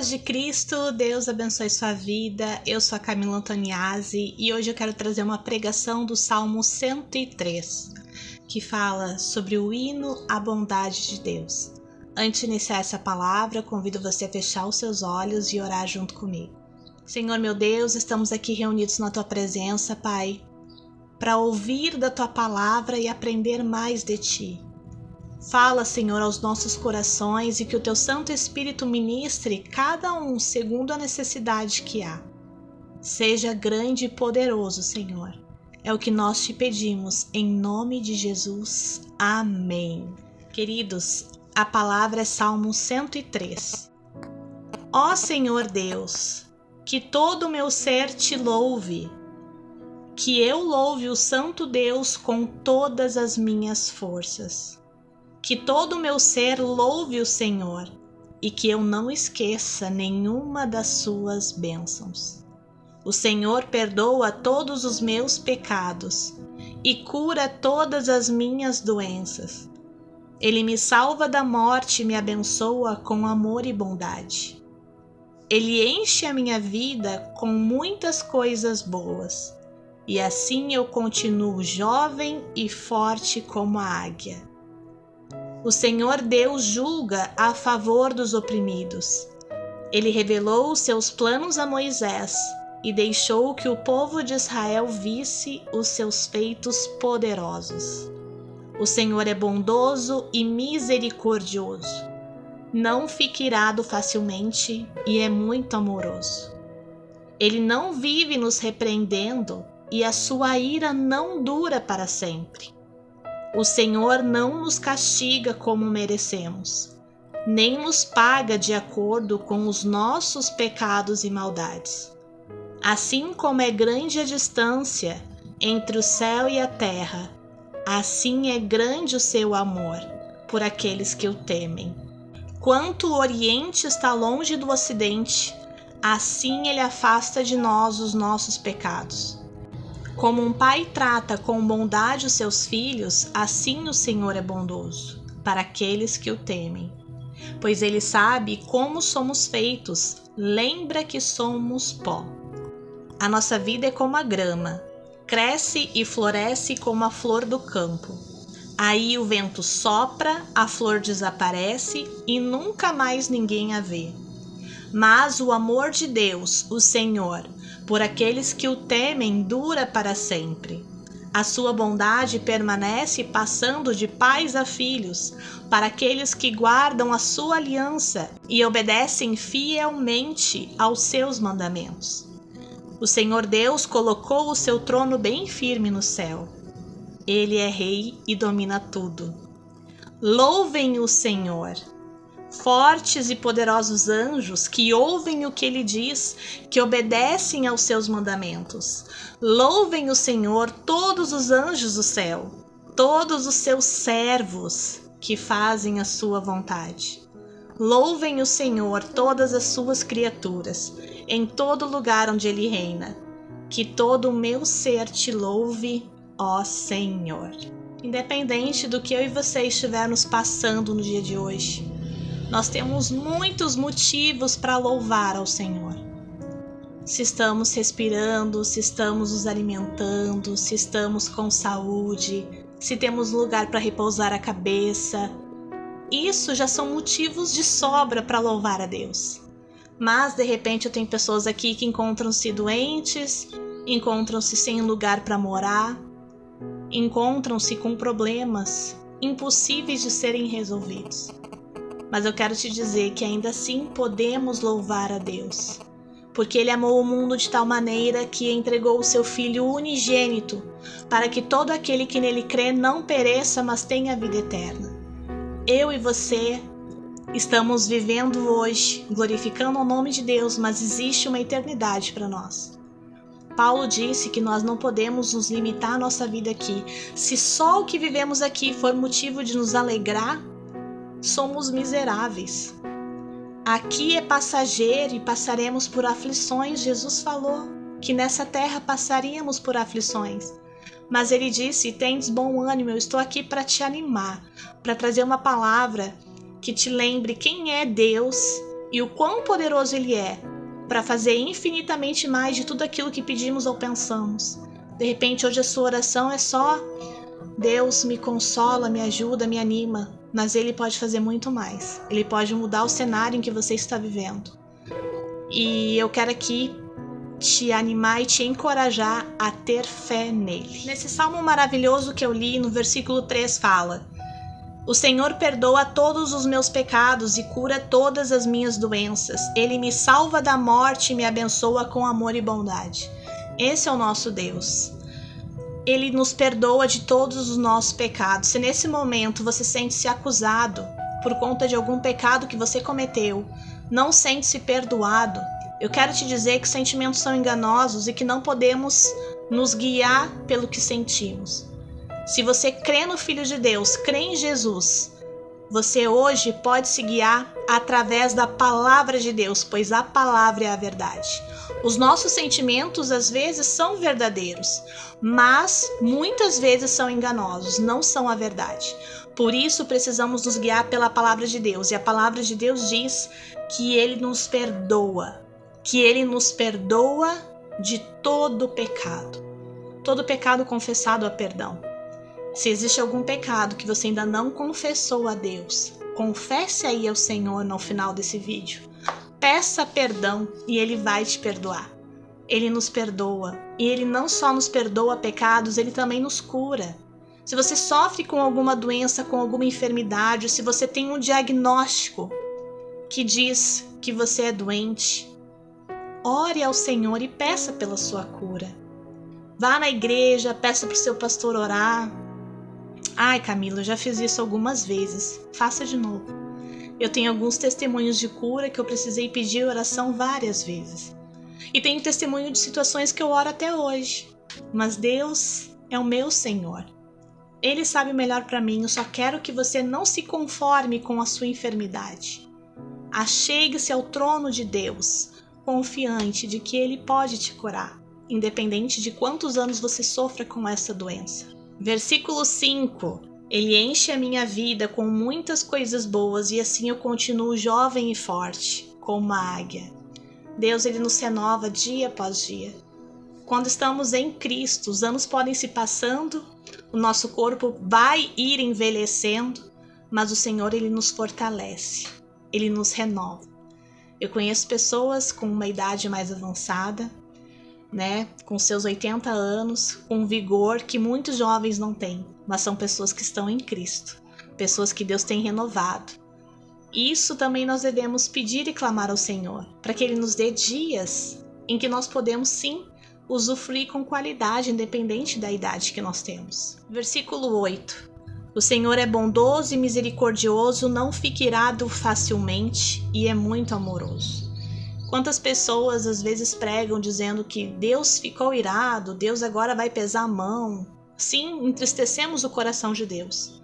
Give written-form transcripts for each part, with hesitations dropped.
paz de Cristo, Deus abençoe sua vida. Eu sou a Camila Antoniazzi e hoje eu quero trazer uma pregação do Salmo 103, que fala sobre o hino à bondade de Deus. Antes de iniciar essa palavra, convido você a fechar os seus olhos e orar junto comigo. Senhor meu Deus, estamos aqui reunidos na Tua presença, Pai, para ouvir da Tua palavra e aprender mais de Ti. Fala, Senhor, aos nossos corações e que o Teu Santo Espírito ministre cada um segundo a necessidade que há. Seja grande e poderoso, Senhor. É o que nós te pedimos, em nome de Jesus. Amém. Queridos, a palavra é Salmo 103. Ó Senhor Deus, que todo o meu ser te louve, que eu louve o Santo Deus com todas as minhas forças. Que todo o meu ser louve o Senhor e que eu não esqueça nenhuma das suas bênçãos. O Senhor perdoa todos os meus pecados e cura todas as minhas doenças. Ele me salva da morte e me abençoa com amor e bondade. Ele enche a minha vida com muitas coisas boas e assim eu continuo jovem e forte como a águia. O Senhor Deus julga a favor dos oprimidos. Ele revelou os seus planos a Moisés e deixou que o povo de Israel visse os seus feitos poderosos. O Senhor é bondoso e misericordioso. Não fica irado facilmente e é muito amoroso. Ele não vive nos repreendendo e a sua ira não dura para sempre. O Senhor não nos castiga como merecemos, nem nos paga de acordo com os nossos pecados e maldades. Assim como é grande a distância entre o céu e a terra, assim é grande o seu amor por aqueles que o temem. Quanto o Oriente está longe do Ocidente, assim ele afasta de nós os nossos pecados. Como um pai trata com bondade os seus filhos, assim o Senhor é bondoso para aqueles que o temem. Pois ele sabe como somos feitos, lembra que somos pó. A nossa vida é como a grama, cresce e floresce como a flor do campo. Aí o vento sopra, a flor desaparece e nunca mais ninguém a vê. Mas o amor de Deus, o Senhor, por aqueles que o temem, dura para sempre. A sua bondade permanece passando de pais a filhos, para aqueles que guardam a sua aliança e obedecem fielmente aos seus mandamentos. O Senhor Deus colocou o seu trono bem firme no céu. Ele é rei e domina tudo. Louvem o Senhor! Fortes e poderosos anjos que ouvem o que ele diz, que obedecem aos seus mandamentos. Louvem o Senhor todos os anjos do céu, todos os seus servos que fazem a sua vontade. Louvem o Senhor todas as suas criaturas, em todo lugar onde ele reina. Que todo o meu ser te louve, ó Senhor. Independente do que eu e você estivermos passando no dia de hoje, nós temos muitos motivos para louvar ao Senhor. Se estamos respirando, se estamos nos alimentando, se estamos com saúde, se temos lugar para repousar a cabeça, isso já são motivos de sobra para louvar a Deus. Mas de repente eu tenho pessoas aqui que encontram-se doentes, encontram-se sem lugar para morar, encontram-se com problemas impossíveis de serem resolvidos. Mas eu quero te dizer que ainda assim podemos louvar a Deus, porque Ele amou o mundo de tal maneira que entregou o seu Filho unigênito, para que todo aquele que nele crê não pereça, mas tenha vida eterna. Eu e você estamos vivendo hoje, glorificando o nome de Deus, mas existe uma eternidade para nós. Paulo disse que nós não podemos nos limitar à nossa vida aqui. Se só o que vivemos aqui for motivo de nos alegrar, somos miseráveis. Aqui é passageiro e passaremos por aflições. Jesus falou que nessa terra passaríamos por aflições. Mas ele disse: tendes bom ânimo, eu estou aqui para te animar, para trazer uma palavra que te lembre quem é Deus e o quão poderoso Ele é para fazer infinitamente mais de tudo aquilo que pedimos ou pensamos. De repente, hoje a sua oração é só: Deus, me consola, me ajuda, me anima. Mas Ele pode fazer muito mais. Ele pode mudar o cenário em que você está vivendo. E eu quero aqui te animar e te encorajar a ter fé nele. Nesse salmo maravilhoso que eu li, no versículo 3 fala: o Senhor perdoa todos os meus pecados e cura todas as minhas doenças. Ele me salva da morte e me abençoa com amor e bondade. Esse é o nosso Deus. Ele nos perdoa de todos os nossos pecados. Se nesse momento você sente-se acusado por conta de algum pecado que você cometeu, não sente-se perdoado, eu quero te dizer que sentimentos são enganosos e que não podemos nos guiar pelo que sentimos. Se você crê no Filho de Deus, crê em Jesus, você hoje pode se guiar através da palavra de Deus, pois a palavra é a verdade. Os nossos sentimentos às vezes são verdadeiros, mas muitas vezes são enganosos, não são a verdade. Por isso precisamos nos guiar pela palavra de Deus. E a palavra de Deus diz que Ele nos perdoa, de todo pecado. Todo pecado confessado há perdão. Se existe algum pecado que você ainda não confessou a Deus, confesse aí ao Senhor no final desse vídeo. Peça perdão e Ele vai te perdoar. Ele nos perdoa. E Ele não só nos perdoa pecados, Ele também nos cura. Se você sofre com alguma doença, com alguma enfermidade, se você tem um diagnóstico que diz que você é doente, ore ao Senhor e peça pela sua cura. Vá na igreja, peça para o seu pastor orar. Ai, Camila, eu já fiz isso algumas vezes. Faça de novo. Eu tenho alguns testemunhos de cura que eu precisei pedir oração várias vezes. E tenho testemunho de situações que eu oro até hoje. Mas Deus é o meu Senhor. Ele sabe melhor para mim. Eu só quero que você não se conforme com a sua enfermidade. Achegue-se ao trono de Deus, confiante de que Ele pode te curar, independente de quantos anos você sofra com essa doença. Versículo 5. Ele enche a minha vida com muitas coisas boas e assim eu continuo jovem e forte, como uma águia. Deus, Ele nos renova dia após dia. Quando estamos em Cristo, os anos podem se passando, o nosso corpo vai ir envelhecendo, mas o Senhor, Ele nos fortalece, Ele nos renova. Eu conheço pessoas com uma idade mais avançada, com seus 80 anos, com um vigor que muitos jovens não têm, mas são pessoas que estão em Cristo, pessoas que Deus tem renovado. Isso também nós devemos pedir e clamar ao Senhor, para que Ele nos dê dias em que nós podemos sim usufruir com qualidade, independente da idade que nós temos. Versículo 8. O Senhor é bondoso e misericordioso, não fica irado facilmente e é muito amoroso. Quantas pessoas às vezes pregam dizendo que Deus ficou irado, Deus agora vai pesar a mão. Sim, entristecemos o coração de Deus.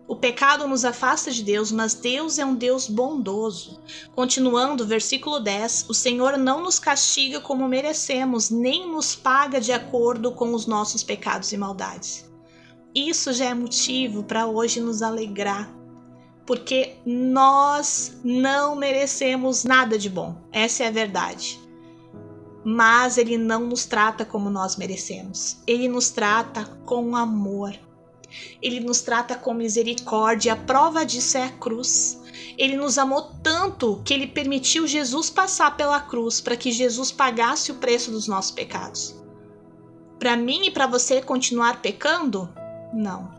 O pecado nos afasta de Deus, mas Deus é um Deus bondoso. Continuando, versículo 10, o Senhor não nos castiga como merecemos, nem nos paga de acordo com os nossos pecados e maldades. Isso já é motivo para hoje nos alegrar, porque nós não merecemos nada de bom, essa é a verdade. Mas Ele não nos trata como nós merecemos, Ele nos trata com amor. Ele nos trata com misericórdia, a prova disso é a cruz. Ele nos amou tanto que Ele permitiu Jesus passar pela cruz para que Jesus pagasse o preço dos nossos pecados. Para mim e para você continuar pecando? Não.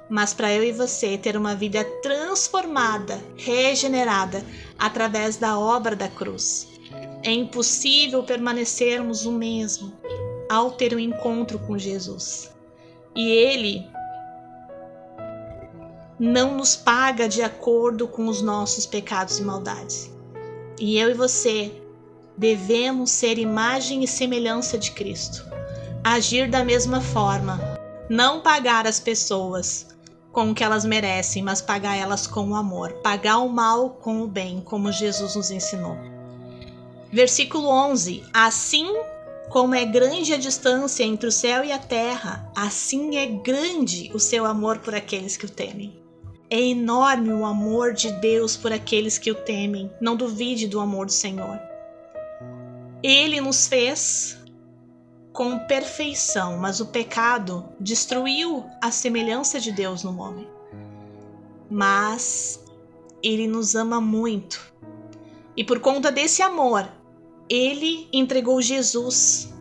Mas para eu e você ter uma vida transformada, regenerada através da obra da cruz. É impossível permanecermos o mesmo ao ter um encontro com Jesus. E Ele não nos paga de acordo com os nossos pecados e maldades. E eu e você devemos ser imagem e semelhança de Cristo. Agir da mesma forma. Não pagar as pessoas com o que elas merecem, mas pagar elas com o amor. Pagar o mal com o bem, como Jesus nos ensinou. Versículo 11. Assim como é grande a distância entre o céu e a terra, assim é grande o seu amor por aqueles que o temem. É enorme o amor de Deus por aqueles que o temem. Não duvide do amor do Senhor. Ele nos fez com perfeição, mas o pecado destruiu a semelhança de Deus no homem. Mas Ele nos ama muito. E por conta desse amor, Ele entregou Jesus.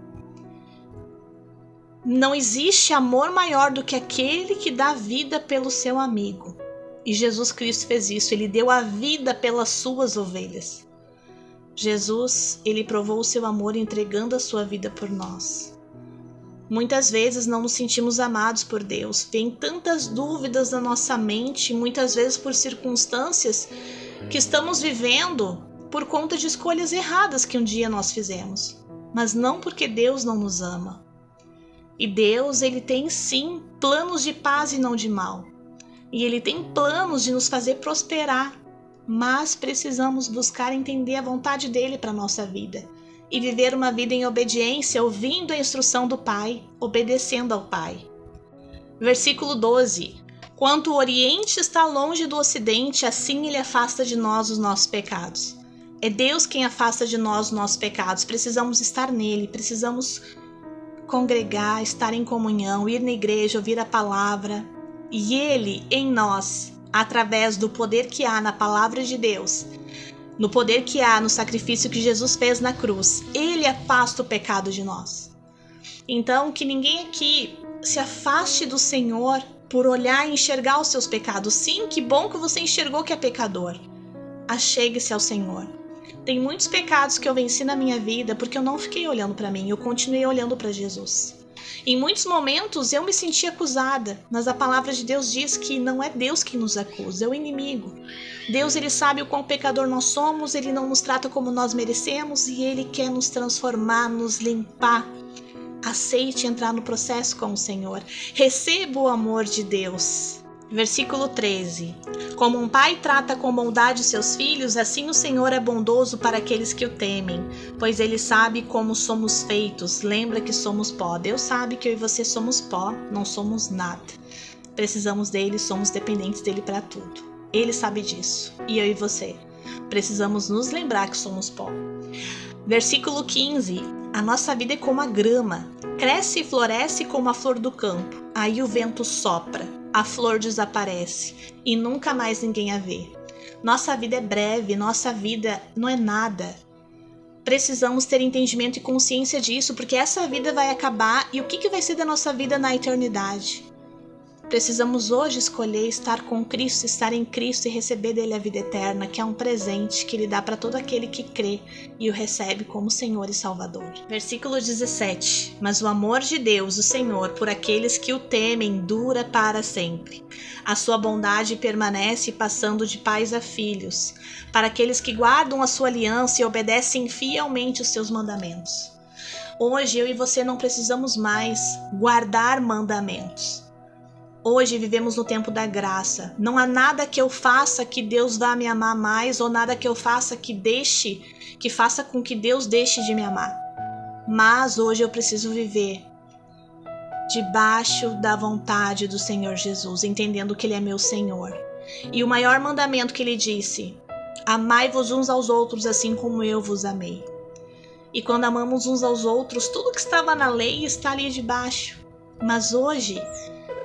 Não existe amor maior do que aquele que dá vida pelo seu amigo. E Jesus Cristo fez isso. Ele deu a vida pelas suas ovelhas. Jesus, Ele provou o seu amor entregando a sua vida por nós. Muitas vezes não nos sentimos amados por Deus. Vêm tantas dúvidas na nossa mente, muitas vezes por circunstâncias que estamos vivendo por conta de escolhas erradas que um dia nós fizemos. Mas não porque Deus não nos ama. E Deus, Ele tem sim planos de paz e não de mal. E Ele tem planos de nos fazer prosperar. Mas precisamos buscar entender a vontade dEle para a nossa vida. E viver uma vida em obediência, ouvindo a instrução do Pai, obedecendo ao Pai. Versículo 12. Quanto o Oriente está longe do Ocidente, assim Ele afasta de nós os nossos pecados. É Deus quem afasta de nós os nossos pecados. Precisamos estar nele, precisamos congregar, estar em comunhão, ir na igreja, ouvir a palavra. E Ele em nós, através do poder que há na palavra de Deus, no poder que há no sacrifício que Jesus fez na cruz, Ele afasta o pecado de nós. Então, que ninguém aqui se afaste do Senhor por olhar e enxergar os seus pecados. Sim, que bom que você enxergou que é pecador. Achegue-se ao Senhor. Tem muitos pecados que eu venci na minha vida porque eu não fiquei olhando para mim, eu continuei olhando para Jesus. Em muitos momentos eu me senti acusada, mas a palavra de Deus diz que não é Deus que nos acusa, é o inimigo. Deus, Ele sabe o quão pecador nós somos, Ele não nos trata como nós merecemos e Ele quer nos transformar, nos limpar. Aceite entrar no processo com o Senhor. Receba o amor de Deus. Versículo 13. Como um pai trata com bondade os seus filhos, assim o Senhor é bondoso para aqueles que o temem, pois Ele sabe como somos feitos. Lembra que somos pó. Deus sabe que eu e você somos pó, não somos nada. Precisamos dele, somos dependentes dele para tudo. Ele sabe disso. E eu e você precisamos nos lembrar que somos pó. Versículo 15. A nossa vida é como a grama. Cresce e floresce como a flor do campo. Aí o vento sopra. A flor desaparece e nunca mais ninguém a vê. Nossa vida é breve, nossa vida não é nada. Precisamos ter entendimento e consciência disso, porque essa vida vai acabar e o que vai ser da nossa vida na eternidade? Precisamos hoje escolher estar com Cristo, estar em Cristo e receber dele a vida eterna, que é um presente que ele dá para todo aquele que crê e o recebe como Senhor e Salvador. Versículo 17. Mas o amor de Deus, o Senhor, por aqueles que o temem, dura para sempre. A sua bondade permanece passando de pais a filhos, para aqueles que guardam a sua aliança e obedecem fielmente os seus mandamentos. Hoje eu e você não precisamos mais guardar mandamentos. Hoje vivemos no tempo da graça. Não há nada que eu faça que Deus vá me amar mais, ou nada que eu faça que faça com que Deus deixe de me amar. Mas hoje eu preciso viver debaixo da vontade do Senhor Jesus, entendendo que Ele é meu Senhor. E o maior mandamento que Ele disse: amai-vos uns aos outros assim como eu vos amei. E quando amamos uns aos outros, tudo que estava na lei está ali debaixo. Mas hoje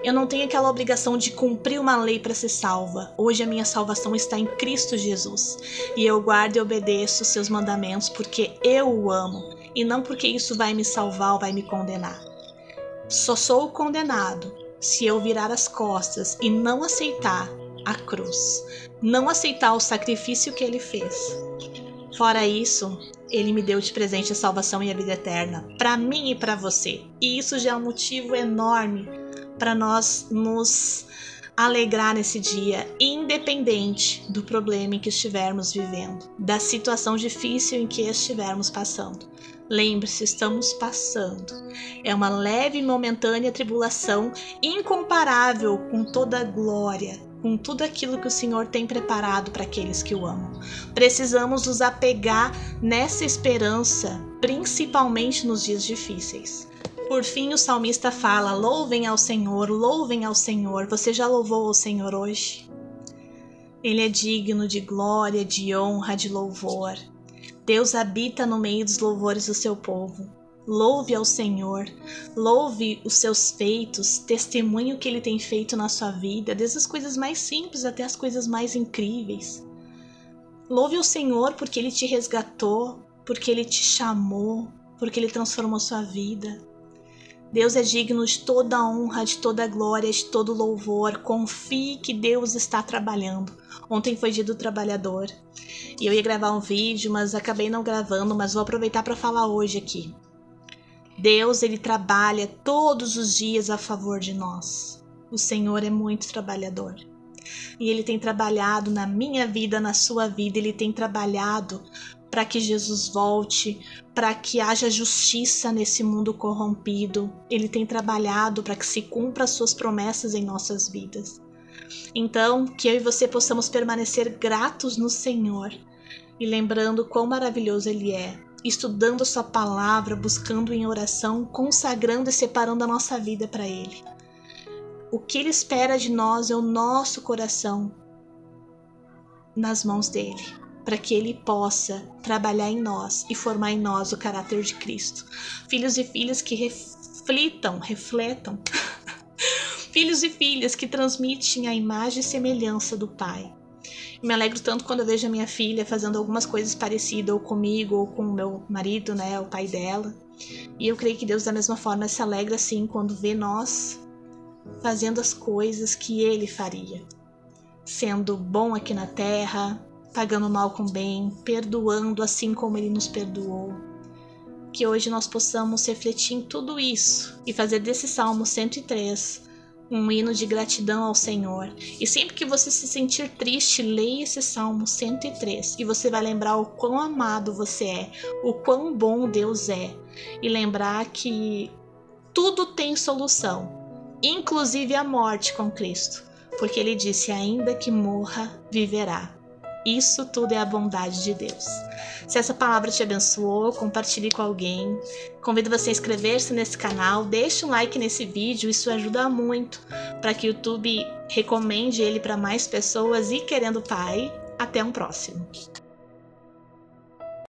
eu não tenho aquela obrigação de cumprir uma lei para ser salva. Hoje a minha salvação está em Cristo Jesus. E eu guardo e obedeço os seus mandamentos porque eu o amo. E não porque isso vai me salvar ou vai me condenar. Só sou condenado se eu virar as costas e não aceitar a cruz. Não aceitar o sacrifício que Ele fez. Fora isso, Ele me deu de presente a salvação e a vida eterna. Para mim e para você. E isso já é um motivo enorme para nós nos alegrar nesse dia, independente do problema em que estivermos vivendo, da situação difícil em que estivermos passando. Lembre-se, estamos passando. É uma leve e momentânea tribulação, incomparável com toda a glória, com tudo aquilo que o Senhor tem preparado para aqueles que o amam. Precisamos nos apegar nessa esperança, principalmente nos dias difíceis. Por fim, o salmista fala: louvem ao Senhor, louvem ao Senhor. Você já louvou ao Senhor hoje? Ele é digno de glória, de honra, de louvor. Deus habita no meio dos louvores do seu povo. Louve ao Senhor, louve os seus feitos, testemunhe o que Ele tem feito na sua vida, desde as coisas mais simples até as coisas mais incríveis. Louve ao Senhor porque Ele te resgatou, porque Ele te chamou, porque Ele transformou sua vida. Deus é digno de toda a honra, de toda a glória, de todo o louvor. Confie que Deus está trabalhando. Ontem foi dia do trabalhador e eu ia gravar um vídeo, mas acabei não gravando, mas vou aproveitar para falar hoje aqui. Deus, Ele trabalha todos os dias a favor de nós. O Senhor é muito trabalhador. E Ele tem trabalhado na minha vida, na sua vida. Ele tem trabalhado para que Jesus volte, para que haja justiça nesse mundo corrompido. Ele tem trabalhado para que se cumpra as suas promessas em nossas vidas. Então, que eu e você possamos permanecer gratos no Senhor e lembrando quão maravilhoso Ele é, estudando a sua palavra, buscando em oração, consagrando e separando a nossa vida para Ele. O que Ele espera de nós é o nosso coração nas mãos dEle, para que Ele possa trabalhar em nós e formar em nós o caráter de Cristo. Filhos e filhas que refletam, filhos e filhas que transmitem a imagem e semelhança do Pai. Me alegro tanto quando eu vejo a minha filha fazendo algumas coisas parecidas ou comigo ou com o meu marido, né, o pai dela. E eu creio que Deus da mesma forma se alegra assim quando vê nós fazendo as coisas que Ele faria. Sendo bom aqui na terra, pagando mal com bem, perdoando assim como Ele nos perdoou. Que hoje nós possamos refletir em tudo isso e fazer desse Salmo 103 um hino de gratidão ao Senhor. E sempre que você se sentir triste, leia esse Salmo 103 e você vai lembrar o quão amado você é, o quão bom Deus é. E lembrar que tudo tem solução, inclusive a morte com Cristo. Porque Ele disse, ainda que morra, viverá. Isso tudo é a bondade de Deus. Se essa palavra te abençoou, compartilhe com alguém. Convido você a inscrever-se nesse canal, deixe um like nesse vídeo, isso ajuda muito para que o YouTube recomende ele para mais pessoas. E querendo Pai, até um próximo.